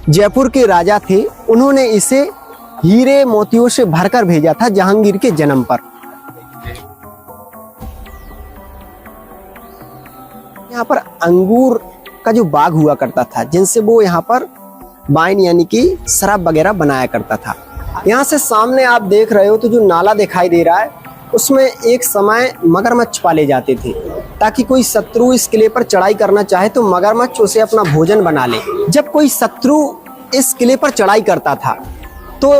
जयपुर के राजा थे, उन्होंने इसे हीरे मोतियों से भरकर भेजा था जहांगीर के जन्म पर। यहाँ पर अंगूर का जो बाग हुआ करता था, जिनसे वो यहाँ पर वाइन यानी कि शराब वगैरह बनाया करता था। यहाँ से सामने आप देख रहे हो तो जो नाला दिखाई दे रहा है, उसमें एक समय मगरमच्छ पाले जाते थे, ताकि कोई शत्रु इस किले पर चढ़ाई करना चाहे तो मगरमच्छ उसे अपना भोजन बना ले। जब कोई शत्रु इस किले पर चढ़ाई करता था तो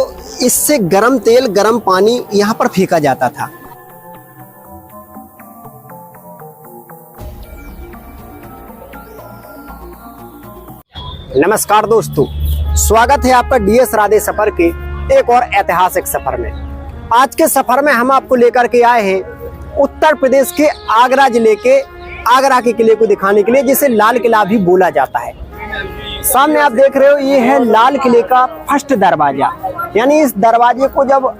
इससे गरम तेल, गरम पानी यहाँ पर फेंका जाता था। नमस्कार दोस्तों, स्वागत है आपका डीएस राधे सफर के एक और ऐतिहासिक सफर में। आज के सफर में हम आपको लेकर के आए हैं उत्तर प्रदेश के आगरा जिले के आगरा के किले को दिखाने के लिए, जिसे लाल किला भी बोला जाता है। सामने आप देख रहे हो, ये है लाल किले का फर्स्ट दरवाजा। यानी इस दरवाजे को जब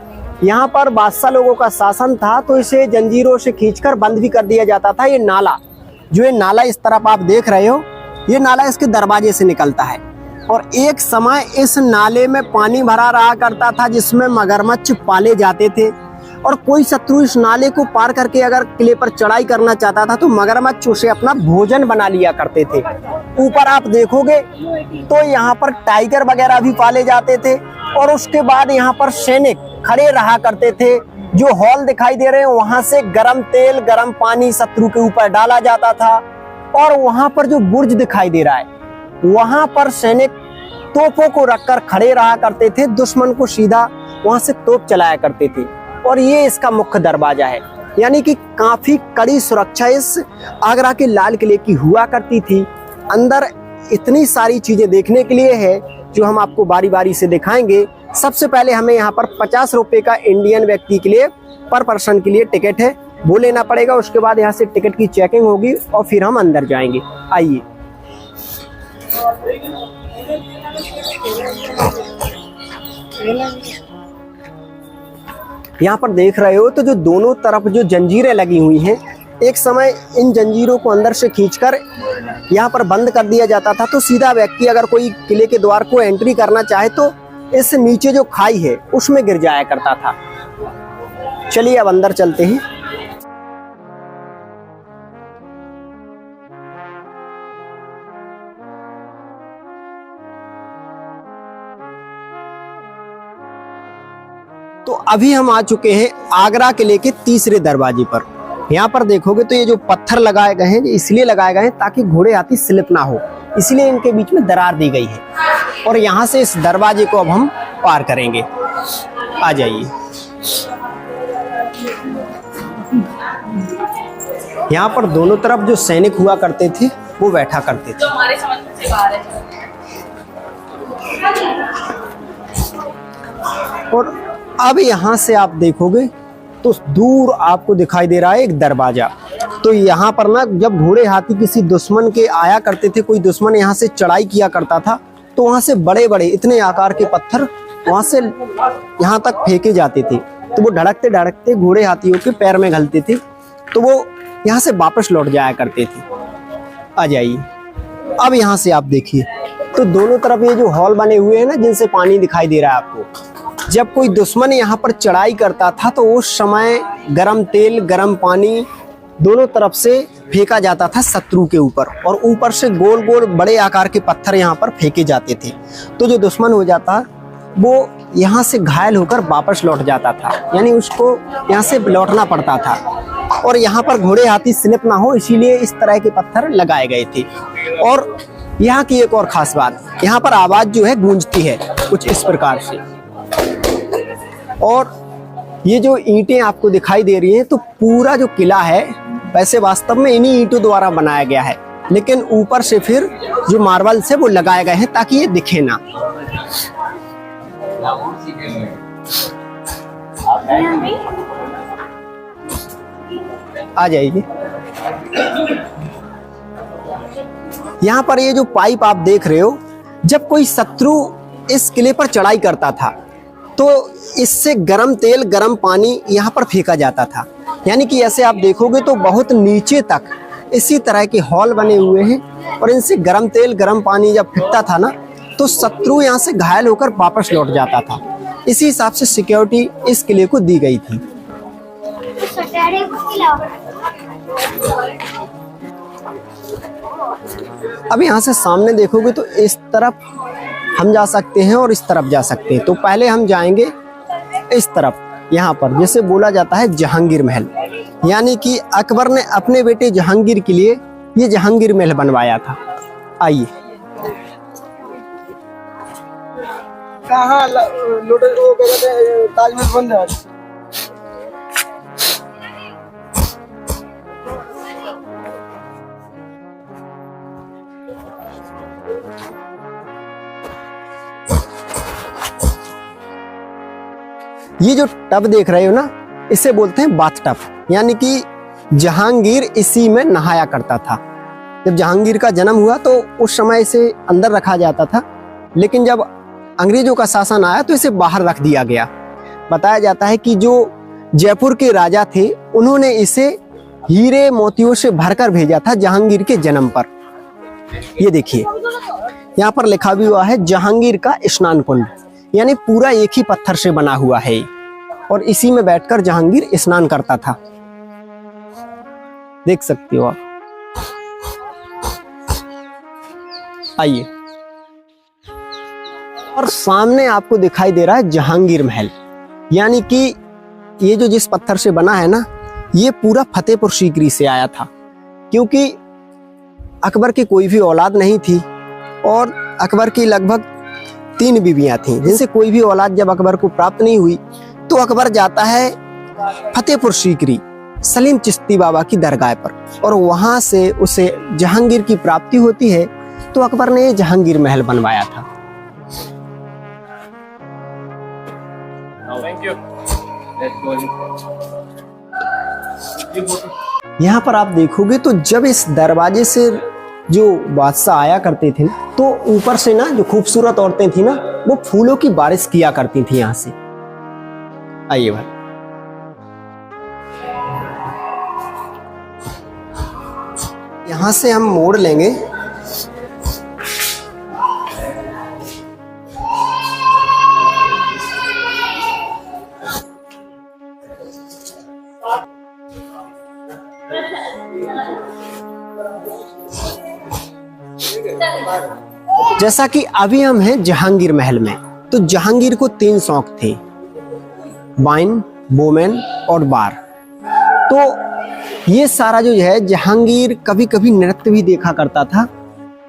यहाँ पर बादशाह लोगों का शासन था तो इसे जंजीरों से खींचकर बंद भी कर दिया जाता था। ये नाला, जो ये नाला इस तरफ आप देख रहे हो, ये नाला इसके दरवाजे से निकलता है। और एक समय इस नाले में पानी भरा रहा करता था, जिसमें मगरमच्छ पाले जाते थे। और कोई शत्रु इस नाले को पार करके अगर किले पर चढ़ाई करना चाहता था तो मगरमच्छ उसे अपना भोजन बना लिया करते थे। ऊपर आप देखोगे तो यहाँ पर टाइगर वगैरह भी पाले जाते थे। और उसके बाद यहाँ पर सैनिक खड़े रहा करते थे। जो हॉल दिखाई दे रहे हैं, वहां से गरम तेल, गरम पानी शत्रु के ऊपर डाला जाता था। और वहां पर जो बुर्ज दिखाई दे रहा है, वहां पर सैनिक तोपों को रखकर खड़े रहा करते थे, दुश्मन को सीधा वहां से तोप चलाया करते थे। और ये इसका मुख्य दरवाजा है। यानी कि काफी कड़ी सुरक्षा इस आगरा के लाल किले की हुआ करती थी। अंदर इतनी सारी चीजें देखने के लिए है जो हम आपको बारी बारी से दिखाएंगे। सबसे पहले हमें यहाँ पर 50 रुपए का इंडियन व्यक्ति के लिए पर पर्सन के लिए टिकट है, वो लेना पड़ेगा। उसके बाद यहाँ से टिकट की चेकिंग होगी और फिर हम अंदर जाएंगे। आइए। यहाँ पर देख रहे हो तो जो दोनों तरफ जो जंजीरें लगी हुई हैं, एक समय इन जंजीरों को अंदर से खींचकर यहाँ पर बंद कर दिया जाता था। तो सीधा व्यक्ति अगर कोई किले के द्वार को एंट्री करना चाहे तो इस नीचे जो खाई है उसमें गिर जाया करता था। चलिए अब अंदर चलते हैं। तो अभी हम आ चुके हैं आगरा किले के तीसरे दरवाजे पर। यहाँ पर देखोगे तो ये जो पत्थर लगाए गए हैं, इसलिए लगाए गए हैं ताकि घोड़े हाथी स्लिप ना हो, इसलिए इनके बीच में दरार दी गई है। और यहाँ से इस दरवाजे को अब हम पार करेंगे। आ जाइए। यहाँ पर दोनों तरफ जो सैनिक हुआ करते थे वो बैठा करते थे। और अब यहाँ से आप देखोगे तो दूर आपको दिखाई दे रहा है एक दरवाजा। तो यहाँ पर ना जब घोड़े हाथी किसी दुश्मन के आया करते थे, कोई दुश्मन यहाँ से चढ़ाई किया करता था, तो वहाँ से बड़े बड़े इतने आकार के पत्थर वहाँ से यहाँ तक फेंके जाते थे। तो वो धड़कते धड़कते घोड़े हाथियों के पैर में घलते थे, तो वो यहाँ से वापस लौट जाया करते थे। आ जाइए। अब यहाँ से आप देखिए तो दोनों तरफ ये जो हॉल बने हुए हैं ना, जिनसे पानी दिखाई दे रहा है आपको, जब कोई दुश्मन यहाँ पर चढ़ाई करता था तो उस समय गरम तेल, गरम पानी दोनों तरफ से फेंका जाता था शत्रु के ऊपर। और ऊपर से गोल गोल बड़े आकार के पत्थर यहाँ पर फेंके जाते थे। तो जो दुश्मन हो जाता वो यहाँ से घायल होकर वापस लौट जाता था, यानी उसको यहाँ से लौटना पड़ता था। और यहाँ पर घोड़े हाथी स्लिप ना हो, इसीलिए इस तरह के पत्थर लगाए गए थे। और यहाँ की एक और खास बात, यहाँ पर आवाज जो है गूंजती है कुछ इस प्रकार से। और ये जो ईंटें आपको दिखाई दे रही हैं, तो पूरा जो किला है वैसे वास्तव में इन्हीं ईंटों द्वारा बनाया गया है, लेकिन ऊपर से फिर जो मार्बल से वो लगाए गए हैं ताकि ये दिखे ना। आ जाइए। यहाँ पर ये जो पाइप आप देख रहे हो, जब कोई शत्रु इस किले पर चढ़ाई करता था तो इससे गरम तेल, गरम पानी यहाँ पर फेंका जाता था। यानी कि ऐसे आप देखोगे तो बहुत नीचे तक इसी तरह के हॉल बने हुए हैं। और इनसे गरम तेल, गरम पानी जब फेंकता था ना, तो शत्रु यहाँ से घायल होकर वापस लौट जाता था। इसी हिसाब से सिक्योरिटी इस किले को दी गई थी। अब यहाँ से सामने देखोगे तो इस तरफ हम जा सकते हैं और इस तरफ जा सकते हैं। तो पहले हम जाएंगे इस तरफ, यहाँ पर जैसे बोला जाता है जहांगीर महल, यानी कि अकबर ने अपने बेटे जहांगीर के लिए ये जहांगीर महल बनवाया था। आइए, कहाँ लोटस वो क्या कहते हैं, ताजमहल बन रहा है। ये जो टब देख रहे हो ना, इसे बोलते हैं बाथ टब, यानी कि जहांगीर इसी में नहाया करता था। जब जहांगीर का जन्म हुआ तो उस समय इसे अंदर रखा जाता था, लेकिन जब अंग्रेजों का शासन आया तो इसे बाहर रख दिया गया। बताया जाता है कि जो जयपुर के राजा थे उन्होंने इसे हीरे मोतियों से भरकर भेजा था जहांगीर के जन्म पर। ये देखिए, यहाँ पर लिखा भी हुआ है जहांगीर का स्नान कुंड, यानी पूरा एक ही पत्थर से बना हुआ है और इसी में बैठकर जहांगीर स्नान करता था। देख सकते हो आप। आइए, और सामने आपको दिखाई दे रहा है जहांगीर महल, यानी कि ये जो जिस पत्थर से बना है ना, ये पूरा फतेहपुर सीकरी से आया था, क्योंकि अकबर की कोई भी औलाद नहीं थी और अकबर की लगभग 3 बीवियां थीं, जिनसे कोई भी औलाद जब अकबर को प्राप्त नहीं हुई तो अकबर जाता है फतेहपुर सीकरी सलीम चिश्ती बाबा की दरगाह पर, और वहां से उसे जहांगीर की प्राप्ति होती है। तो अकबर ने जहांगीर महल बनवाया था। यहाँ पर आप देखोगे तो जब इस दरवाजे से जो बादशाह आया करते थे तो ऊपर से ना जो खूबसूरत औरतें थी ना, वो फूलों की बारिश किया करती थी यहाँ से। आइए भाई, यहाँ से हम मोड़ लेंगे। जैसा कि अभी हम हैं जहांगीर महल में, तो जहांगीर को 3 शौक थे, वाइन, वोमेन और बार। तो ये सारा जो है, जहांगीर कभी कभी नृत्य भी देखा करता था।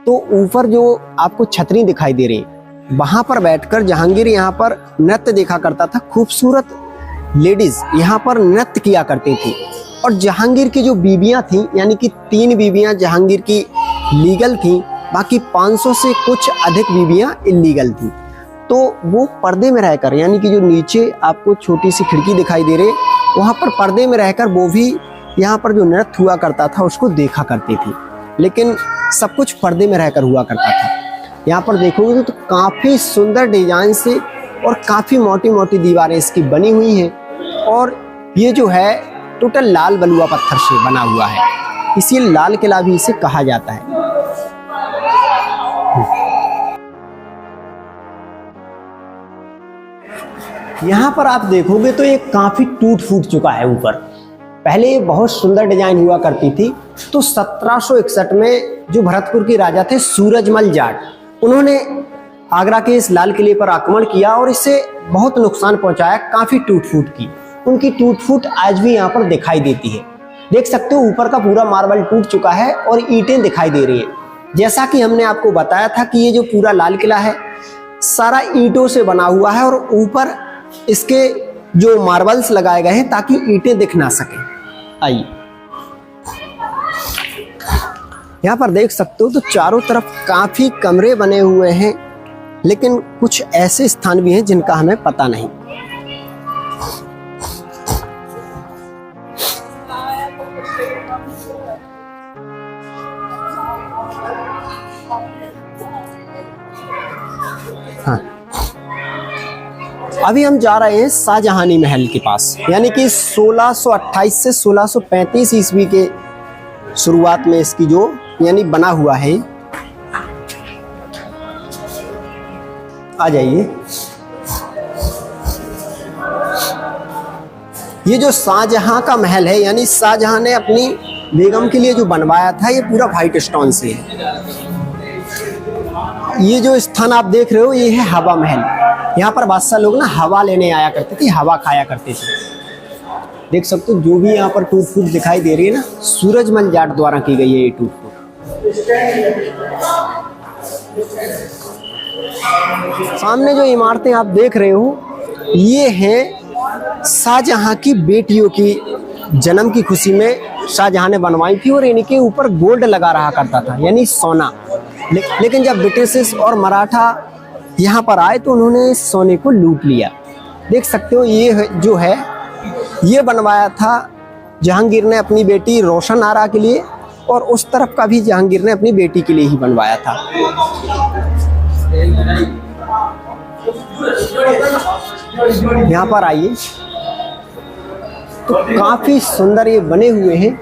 तो ऊपर जो आपको छतरी दिखाई दे रही, वहां पर बैठकर जहांगीर यहाँ पर नृत्य देखा करता था। खूबसूरत लेडीज यहाँ पर नृत्य किया करती थी। और जहांगीर की जो बीवियां थी, यानी कि 3 बीवियां जहांगीर की लीगल थी, बाकी 500 से कुछ अधिक बीवियां इलीगल थी। तो वो पर्दे में रहकर, यानी कि जो नीचे आपको छोटी सी खिड़की दिखाई दे रही, वहां पर पर्दे में रहकर वो भी यहाँ पर जो नृत्य हुआ करता था उसको देखा करती थी। लेकिन सब कुछ पर्दे में रहकर हुआ करता था। यहाँ पर देखोगे तो काफी सुंदर डिजाइन से और काफी मोटी मोटी दीवारें इसकी बनी हुई हैं। और ये जो है टोटल लाल बलुआ पत्थर से बना हुआ है, इसीलिए लाल किला भी इसे कहा जाता है। यहाँ पर आप देखोगे तो ये काफी टूट फूट चुका है ऊपर। पहले ये बहुत सुंदर डिजाइन हुआ करती थी। तो 1761 में जो भरतपुर के राजा थे सूरजमल जाट, उन्होंने आगरा के इस लाल किले पर आक्रमण किया और इससे बहुत नुकसान पहुंचाया, काफी टूट फूट की। उनकी टूट फूट आज भी यहाँ पर दिखाई देती है। देख सकते हो ऊपर का पूरा मार्बल टूट चुका है और ईंटें दिखाई दे रही है। जैसा कि हमने आपको बताया था कि ये जो पूरा लाल किला है सारा ईंटों से बना हुआ है और ऊपर इसके जो मार्बल्स लगाए गए हैं ताकि ईंटें दिख ना सके। आइए, यहाँ पर देख सकते हो तो चारों तरफ काफी कमरे बने हुए हैं, लेकिन कुछ ऐसे स्थान भी हैं जिनका हमें पता नहीं। हाँ, अभी हम जा रहे हैं शाहजहानी महल के पास, यानी कि 1628 से 1635 ईस्वी के शुरुआत में इसकी जो यानी बना हुआ है। आ जाइए। ये जो शाहजहां का महल है, यानी शाहजहां ने अपनी बेगम के लिए जो बनवाया था, ये पूरा व्हाइट स्टोन से है। ये जो स्थान आप देख रहे हो, ये है हवा महल। यहाँ पर बादशाह लोग ना हवा लेने आया करते थे, हवा खाया करते थे। देख सकते हो जो भी यहाँ पर टूट फूट दिखाई दे रही है ना, सूरजमल जाट द्वारा की गई है ये टूट फूट। सामने जो इमारतें आप देख रहे हो, ये हैं शाहजहां की बेटियों की जन्म की खुशी में शाहजहां ने बनवाई थी, और इनके ऊपर गोल्ड लगा रहा करता था, यानी सोना। लेकिन जब ब्रिटिश और मराठा यहाँ पर आए तो उन्होंने सोने को लूट लिया। देख सकते हो ये जो है, ये बनवाया था जहांगीर ने अपनी बेटी रोशन आरा के लिए, और उस तरफ का भी जहांगीर ने अपनी बेटी के लिए ही बनवाया था। यहाँ पर आइए तो काफी सुंदर ये बने हुए हैं,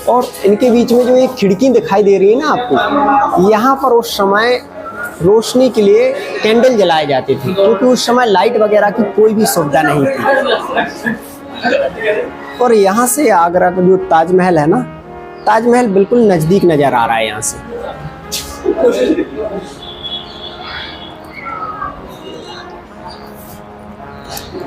और इनके बीच में जो एक खिड़की दिखाई दे रही है ना आपको, यहाँ पर उस समय रोशनी के लिए कैंडल जलाए जाते थे, क्योंकि उस समय लाइट वगैरह की कोई भी सुविधा नहीं थी। और यहाँ से आगरा का जो ताजमहल है ना, ताजमहल बिल्कुल नजदीक नजर आ रहा है यहाँ से।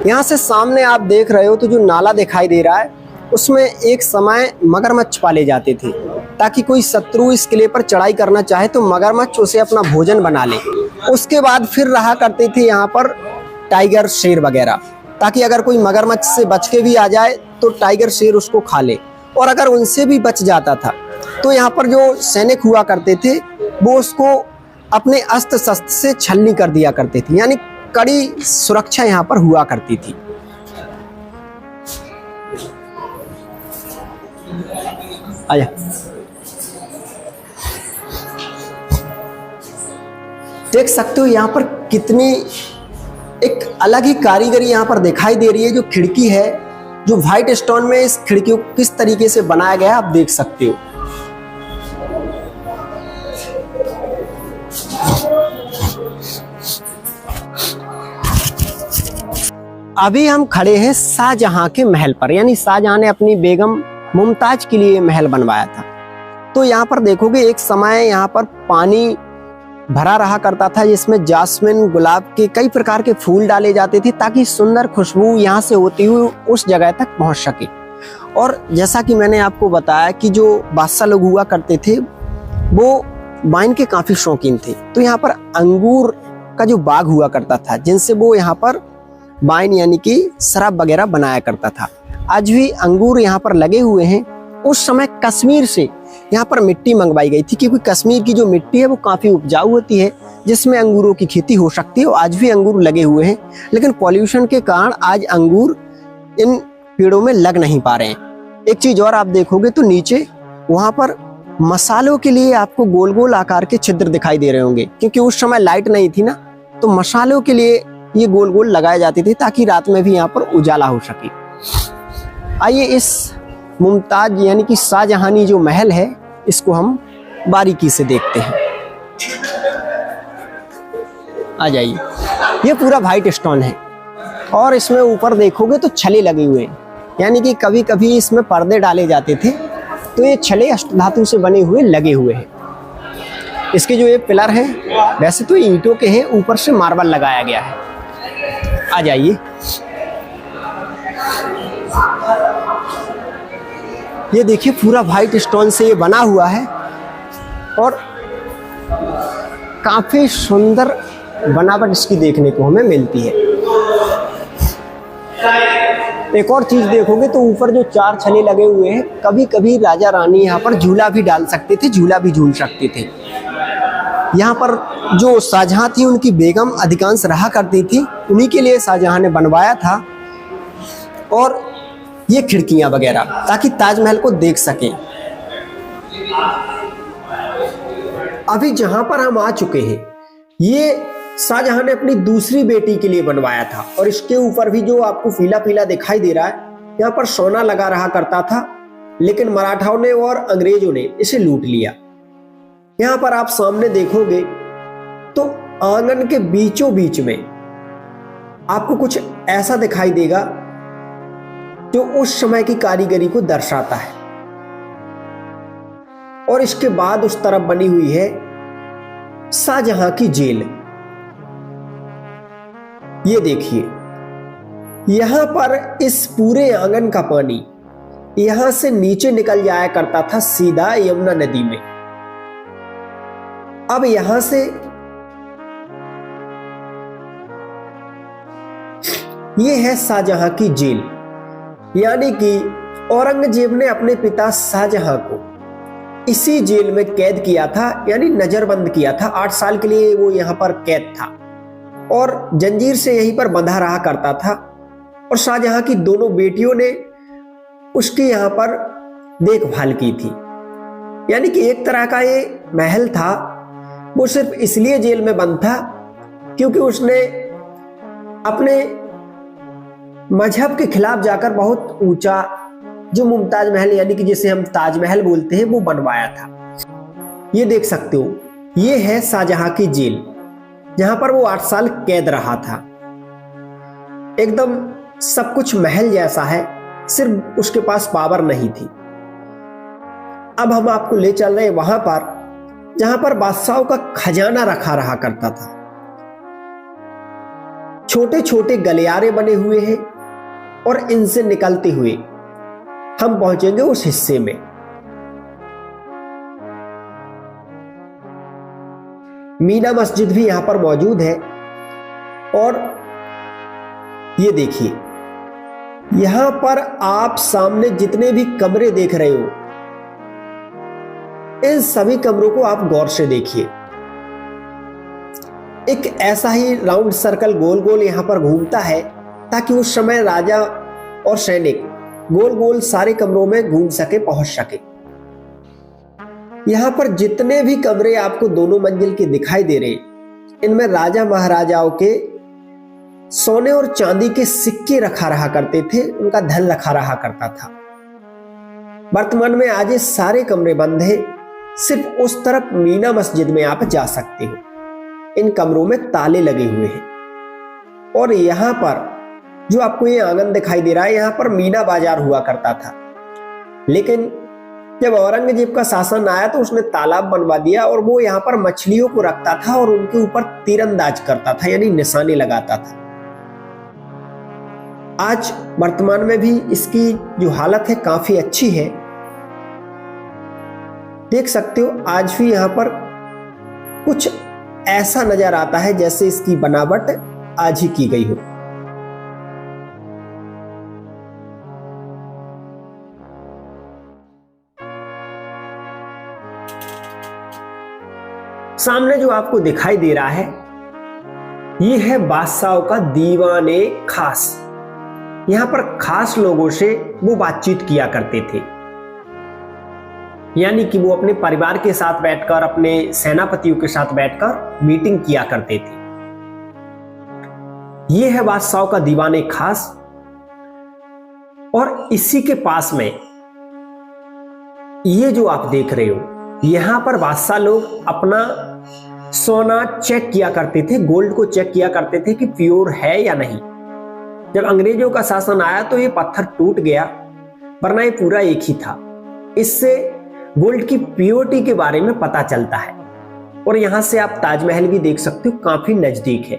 यहाँ से सामने आप देख रहे हो तो जो नाला दिखाई दे रहा है, उसमें एक समय मगरमच्छ पाले जाते थे, ताकि कोई शत्रु इस किले पर चढ़ाई करना चाहे तो मगरमच्छ उसे अपना भोजन बना ले। उसके बाद फिर रहा करते थे यहाँ पर टाइगर, शेर वगैरह, ताकि अगर कोई मगरमच्छ से बच के भी आ जाए तो टाइगर, शेर उसको खा ले। और अगर उनसे भी बच जाता था तो यहाँ पर जो सैनिक हुआ करते थे, वो उसको अपने अस्त्र शस्त्र से छलनी कर दिया करते थे, यानी कड़ी सुरक्षा यहाँ पर हुआ करती थी। आया देख सकते हो यहाँ पर कितनी एक अलग ही कारीगरी यहाँ पर दिखाई दे रही है। जो खिड़की है, जो व्हाइट स्टोन में इस खिड़की को किस तरीके से बनाया गया है, आप देख सकते हो। अभी हम खड़े हैं शाहजहां के महल पर, यानी शाहजहां ने अपनी बेगम मुमताज के लिए महल बनवाया था। तो यहाँ पर देखोगे एक समय यहाँ पर पानी भरा रहा करता था, जिसमें जास्मिन, गुलाब के कई प्रकार के फूल डाले जाते थे, ताकि सुंदर खुशबू यहाँ से होती हुई उस जगह तक पहुँच सके। और जैसा कि मैंने आपको बताया कि जो बादशाह लोग हुआ करते थे, वो वाइन के काफ़ी शौकीन थे। तो यहाँ पर अंगूर का जो बाग हुआ करता था, जिनसे वो यहाँ पर वाइन यानी कि शराब वगैरह बनाया करता था। आज भी अंगूर यहाँ पर लगे हुए हैं। उस समय कश्मीर से यहाँ पर मिट्टी मंगवाई गई थी, क्योंकि कश्मीर की जो मिट्टी है वो काफ़ी उपजाऊ होती है, जिसमें अंगूरों की खेती हो सकती है। और आज भी अंगूर लगे हुए हैं, लेकिन पॉल्यूशन के कारण आज अंगूर इन पेड़ों में लग नहीं पा रहे हैं। एक चीज़ और आप देखोगे तो नीचे वहाँ पर मसालों के लिए आपको गोल गोल आकार के छिद्र दिखाई दे रहे होंगे, क्योंकि उस समय लाइट नहीं थी ना, तो मसालों के लिए ये गोल गोल लगाए जाते थे, ताकि रात में भी यहाँ पर उजाला हो सके। आइए इस मुमताज यानी कि शाहजहानी जो महल है, इसको हम बारीकी से देखते हैं। आ जाइए। ये पूरा व्हाइट स्टोन है, और इसमें ऊपर देखोगे तो छले लगे हुए हैं, यानी कि कभी कभी इसमें पर्दे डाले जाते थे, तो ये छले अष्टधातु से बने हुए लगे हुए हैं। इसके जो ये पिलर हैं, वैसे तो ईंटों के हैं, ऊपर से मार्बल लगाया गया है। आ जाइए। ये देखिए पूरा व्हाइट स्टोन से ये बना हुआ है, और काफी सुंदर बनावट इसकी देखने को हमें मिलती है। एक और चीज देखोगे तो ऊपर जो 4 छले लगे हुए हैं, कभी कभी राजा रानी यहाँ पर झूला भी डाल सकते थे, झूला भी झूल सकते थे। यहाँ पर जो शाहजहां थी, उनकी बेगम अधिकांश रहा करती थी, उन्हीं के लिए शाहजहां ने बनवाया था। और ये खिड़कियां वगैरह, ताकि ताजमहल को देख सकें। अभी जहां पर हम आ चुके हैं, ये शाहजहां ने अपनी दूसरी बेटी के लिए बनवाया था, और इसके ऊपर भी जो आपको पीला पीला दिखाई दे रहा है, यहाँ पर सोना लगा रहा करता था, लेकिन मराठाओं ने और अंग्रेजों ने इसे लूट लिया। यहाँ पर आप सामने देखोगे तो आंगन के बीचों बीच में आपको कुछ ऐसा दिखाई देगा जो उस समय की कारीगरी को दर्शाता है। और इसके बाद उस तरफ बनी हुई है शाहजहां की जेल। ये देखिए, यहां पर इस पूरे आंगन का पानी यहां से नीचे निकल जाया करता था सीधा यमुना नदी में। अब यहां से ये है शाहजहां की जेल, यानी कि औरंगजेब ने अपने पिता शाहजहां को इसी जेल में कैद किया था, यानी नजरबंद किया था। 8 साल के लिए वो यहां पर कैद था और जंजीर से यहीं पर बंधा रहा करता था। और शाहजहां की दोनों बेटियों ने उसकी यहां पर देखभाल की थी, यानी कि एक तरह का ये महल था। वो सिर्फ इसलिए जेल में बंद था क्योंकि उसने अपने मजहब के खिलाफ जाकर बहुत ऊंचा जो मुमताज महल, यानी कि जिसे हम ताजमहल बोलते हैं, वो बनवाया था। ये देख सकते हो, ये है शाहजहां की जेल जहां पर वो 8 साल कैद रहा था। एकदम सब कुछ महल जैसा है, सिर्फ उसके पास पावर नहीं थी। अब हम आपको ले चल रहे हैं वहां पर जहां पर बादशाहों का खजाना रखा रहा करता था। छोटे छोटे गलियारे बने हुए हैं और इनसे निकलते हुए हम पहुंचेंगे उस हिस्से में। मीना मस्जिद भी यहां पर मौजूद है। और ये देखिए, यहां पर आप सामने जितने भी कमरे देख रहे हो, इन सभी कमरों को आप गौर से देखिए। एक ऐसा ही राउंड सर्कल गोल गोल यहां पर घूमता है ताकि उस समय राजा और सैनिक गोल गोल सारे कमरों में घूम सके, पहुंच सके। यहां पर जितने भी कमरे आपको दोनों मंजिल के दिखाई दे रहे, इनमें राजा महाराजाओं के सोने और चांदी के सिक्के रखा रहा करते थे, उनका धन रखा रहा करता था। वर्तमान में आज ये सारे कमरे बंद हैं। सिर्फ उस तरफ मीना मस्जिद में आप जा सकते हो। इन कमरों में ताले लगे हुए हैं। और यहां पर जो आपको ये आंगन दिखाई दे रहा है, यहां पर मीना बाजार हुआ करता था। लेकिन जब औरंगजेब का शासन आया तो उसने तालाब बनवा दिया और वो यहां पर मछलियों को रखता था और उनके ऊपर तीरंदाज करता था, यानी निशाने लगाता था। आज वर्तमान में भी इसकी जो हालत है काफी अच्छी है। देख सकते हो, आज भी यहां पर कुछ ऐसा नजर आता है जैसे इसकी बनावट आज ही की गई हो। सामने जो आपको दिखाई दे रहा है, यह है बादशाहों का दीवाने खास। यहां पर खास लोगों से वो बातचीत किया करते थे, यानी कि वो अपने परिवार के साथ बैठकर, अपने सेनापतियों के साथ बैठकर मीटिंग किया करते थे। यह है बादशाहों का दीवाने खास। और इसी के पास में ये जो आप देख रहे हो, यहां पर बादशाह लोग अपना सोना चेक किया करते थे, गोल्ड को चेक किया करते थे कि प्योर है या नहीं। जब अंग्रेजों का शासन आया तो ये पत्थर टूट गया, वरना ये पूरा एक ही था। इससे गोल्ड की प्योरिटी के बारे में पता चलता है। और यहां से आप ताजमहल भी देख सकते हो, काफी नजदीक है।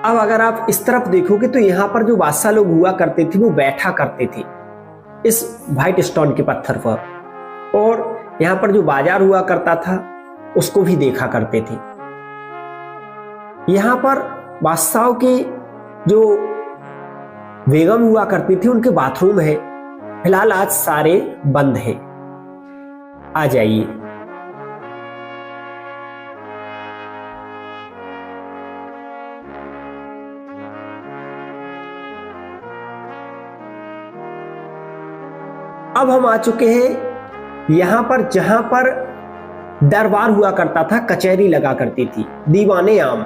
अब अगर आप इस तरफ देखोगे तो यहां पर जो बादशाह लोग हुआ करते थे वो बैठा करते थे इस व्हाइट स्टोन के पत्थर पर, और यहां पर जो बाजार हुआ करता था उसको भी देखा करते थे। यहां पर बादशाहों की जो बेगम हुआ करती थी उनके बाथरूम है। फिलहाल आज सारे बंद हैं। आ जाइए। अब हम आ चुके हैं यहां पर जहां पर दरबार हुआ करता था, कचहरी लगा करती थी, दीवाने आम,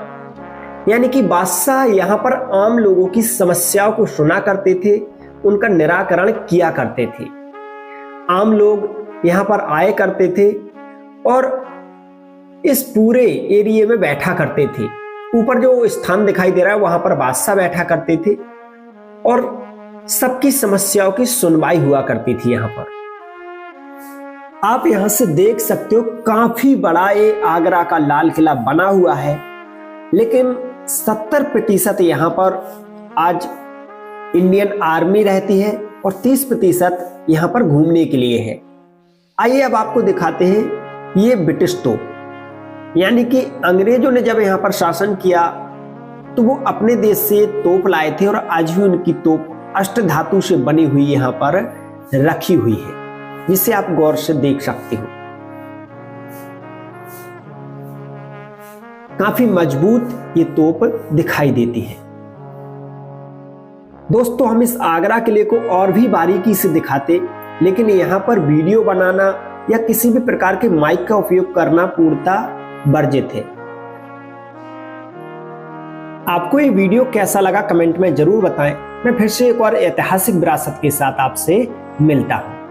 यानी कि बादशाह यहां पर आम लोगों की समस्याओं को सुना करते थे, उनका निराकरण किया करते थे। आम लोग यहाँ पर आए करते थे और इस पूरे एरिया में बैठा करते थे। ऊपर जो स्थान दिखाई दे रहा है वहां पर बादशाह बैठा करते थे और सबकी समस्याओं की सुनवाई हुआ करती थी। यहाँ पर आप यहां से देख सकते हो काफी बड़ा ये आगरा का लाल किला बना हुआ है, लेकिन 70% यहाँ पर आज इंडियन आर्मी रहती है और 30% यहाँ पर घूमने के लिए है। आइए अब आपको दिखाते हैं ये ब्रिटिश तोप, यानी कि अंग्रेजों ने जब यहाँ पर शासन किया तो वो अपने देश से तोप लाए थे और आज भी उनकी तोप अष्टधातु से बनी हुई यहाँ पर रखी हुई है, जिसे आप गौर से देख सकते हो। काफी मजबूत ये तोप दिखाई देती है। दोस्तों, हम इस आगरा किले को और भी बारीकी से दिखाते, लेकिन यहाँ पर वीडियो बनाना या किसी भी प्रकार के माइक का उपयोग करना पूर्णतः वर्जित है। आपको ये वीडियो कैसा लगा कमेंट में जरूर बताएं। मैं फिर से एक और ऐतिहासिक विरासत के साथ आपसे मिलता हूं।